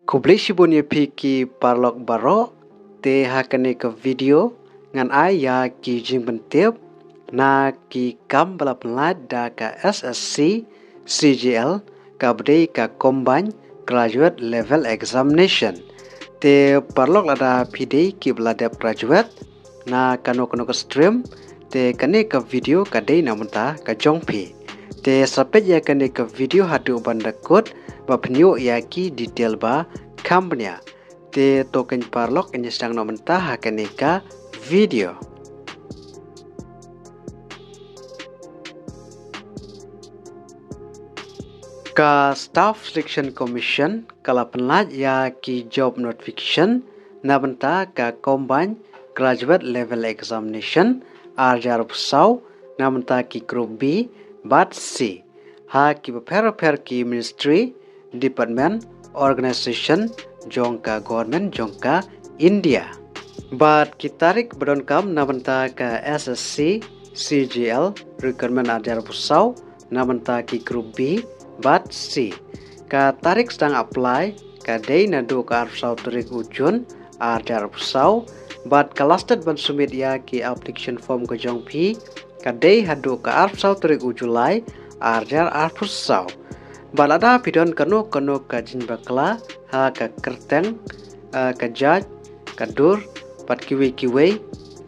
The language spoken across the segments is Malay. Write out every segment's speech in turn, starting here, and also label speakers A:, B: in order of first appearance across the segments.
A: Khublei shibun ki Paralok baro te hakane ke video ngan ai ya ki 𝗍𝗪𝗫 na ki kam bala pynlait da ka 𝗓𝗔𝗍 CGL ka bdei ka combine graduate level examination te Paralok lada pidei ki beladap graduate na kano ke stream te kane ke video ka dei namunta ka jong te sapet ya kane ke video haduh banda kod ba bñiah ya ki detail ba kham bñiah te token Paralok ini sedang namunta hakane ka video. Ka Staff Selection Commission kala pynlait ya ki job notification namunta ka combine graduate level examination 𝗓𝗪𝗵𝗶 namunta ki group B bat C ha ki beper ki ministry department organization jong ka government jong ka India bat ki tarik bedon kam namunta ka 𝗓𝗪𝗓 CGL Recruitment 𝗓𝗪𝗵𝗶 namunta ki group B bat C ka tarik sedang apply ka dei nado ka 𝗓𝗪𝗶 tarik ujun 𝗓𝗪𝗵𝗶 bat kalasted ban sumit ya ki application form ke jong ka dei haduh ka 𝗓𝗪𝗶 tarik ujulai 𝗓𝗪𝗵𝗶 balada pidon kano ka 𝗔𝗣𝗣𝗍𝗀 ha ka kerteng ka judge ka dur bat kiwe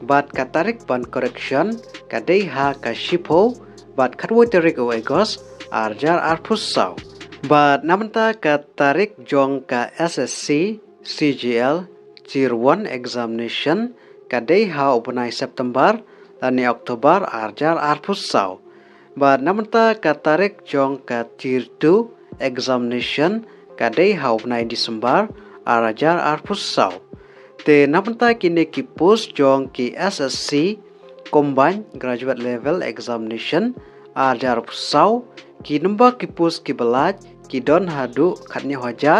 A: bat ka tarik ban correction ka dei ha ka shipho bat khatwoi tarik awegos 𝗓𝗪𝗵𝗶 bat namunta ka tarik jong ka 𝗓𝗪𝗓 CGL Tier 1 examination ka dei ha ubnai September lani Oktober 𝗓𝗪𝗵𝗶 bat namunta ka tarik jong ka Tier 2 examination ka dei ha ubnai December 𝗓𝗪𝗵𝗶 te namunta kini ki post jong ki 𝗓𝗪𝗓 combine graduate level examination 𝗓𝗪𝗵𝗶 ki numba ki post ki belaj ki don haduh 𝗦𝗦𝗖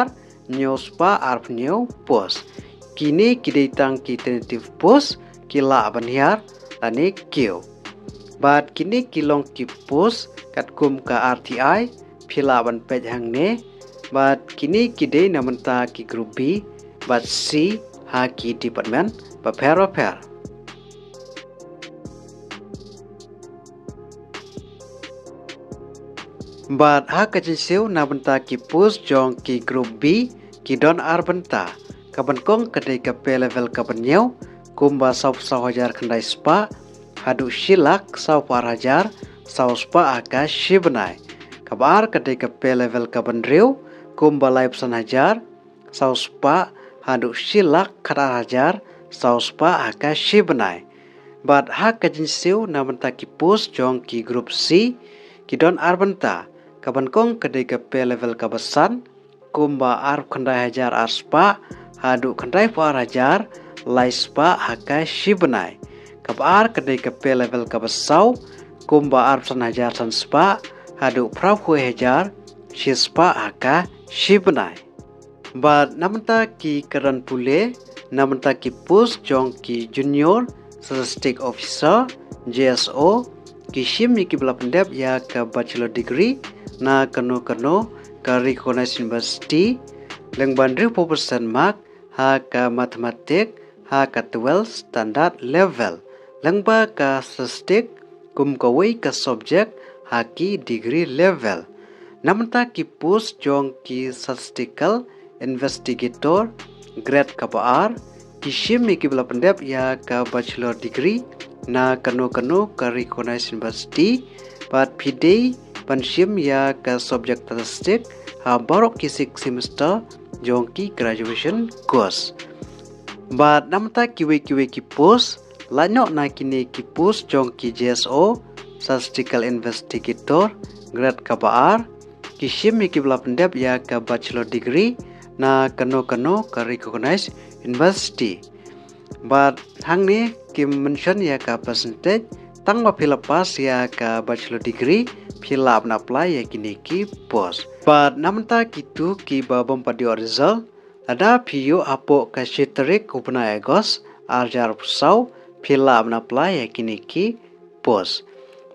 A: kini ki deitang ki tentative post ki 𝗦𝗦𝗖 lani kio bat kini ki long ki post kat kum ka RTI 𝗙𝗵𝗵𝗿 hangne bat kini ki dei namunta ki group B bat C ha ki department bapher. Bat ha kajinsiu namunta ki post jong ki group B ki don bynta kabankong kadai ka pe level ka bñiah kumba 𝗍𝗪𝗍𝗪 khandai spa haduh shilak 𝗍𝗪𝗍𝗪 spa aka shibunai kabar kadai ka pe level ka bnriu kumba live sanhajar spa haduh shilak khatar spa aka shibunai bat ha kajinsiu namunta ki post jong ki group C ki don bynta kabankong kadai ka pe level ka besan kumba khandai hajar spa haduh khandai hajar lai spa aka shibunai kabar kadai ka pe level ka besaw kumba san hajar san spa haduh 𝗓𝗪𝗪𝗍𝗪 spa aka shibunai bat namunta ki karan pule namunta ki post jong ki junior statistic officer JSO ki shim ki bala pendep ya ka bachelor degree na kano ka recognized university leng bandri 4% mark ha ka matematik ha ka 12 standard level lengba ka statistik kum kawai ka subject ha ki degree level namunta ki post jong ki statistical investigator grade ka baar ki shim ki bala pendep ya ka bachelor degree na kano ka recognized university bat pidei panshim ya ka subject statistik ha barok ki 6 semester jong ki graduation course bat namunta kiwe ki post lanyok na kini ki post jong ki JSO statistical investigator grade ka baar ki shim ki bala pendep ya ka bachelor degree na kano ka recognized university bat hangne ki mention ya ka percentage tang ma philapas ya ka bachelor degree philap na apply ya kini ki post bat namunta kitu ki babam padio result ada phiyo apo ka shitarik ubna egos 𝗓𝗪𝗵𝗶 philap na apply ya kini ki post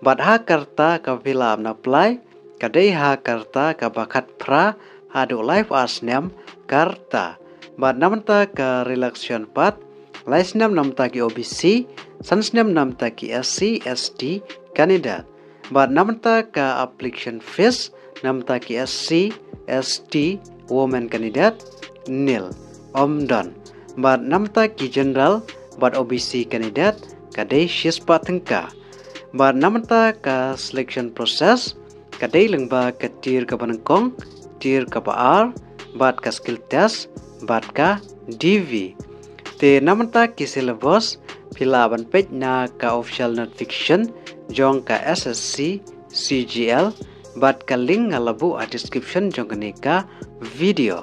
A: bat ha karta ka philap na apply kadai ha karta ka bakat pra haduh live asnem Jakarta. Bat namanta ka relaksyon pat, laisnam namta ki OBC, sansnam namta ki SC, ST, kandidat. Bat namanta ka application fees, namta ki SC, ST, woman kandidat, nil, omdon. Bat namta ki general, bat OBC kandidat, kadai shispa tengka. Bat namanta ka selection process, kadai lengba ka tir ka banengkong, tir ka paar, bat ka skill test, bat ka DV. Te namanta ki syllabus, pilaban page na ka official notification, jong ka SSC, CGL, bat ka link ngalabu a description jong ka video.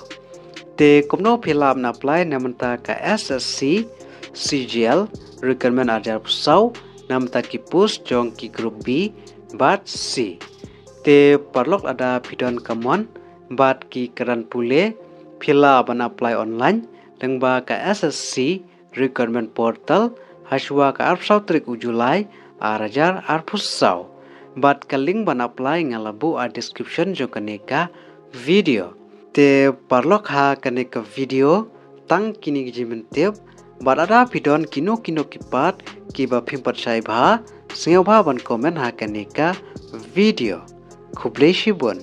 A: Te kumno pilab na apply namanta ka SSC, CGL, Recruitment 𝗓𝗪 namanta ki post jong ki group B, bat C. Te Paralok ada pidon kamon, bat ki keran pule, pilaban apply online, lengba ka SSC, Recruitment portal, haswa ka 𝗓𝗪𝗪𝗍 𝗓𝗪𝗪𝗍. Bat ka link ban apply ngalabu a description jong ka video. Te Paralok ha ka video, tang kini jimentip, bat ada pidon kino kipat, kiba 𝗵𝗵𝗺 𝗧𝗵𝗆𝗂 ban komen ha ka video. Khublei shibun.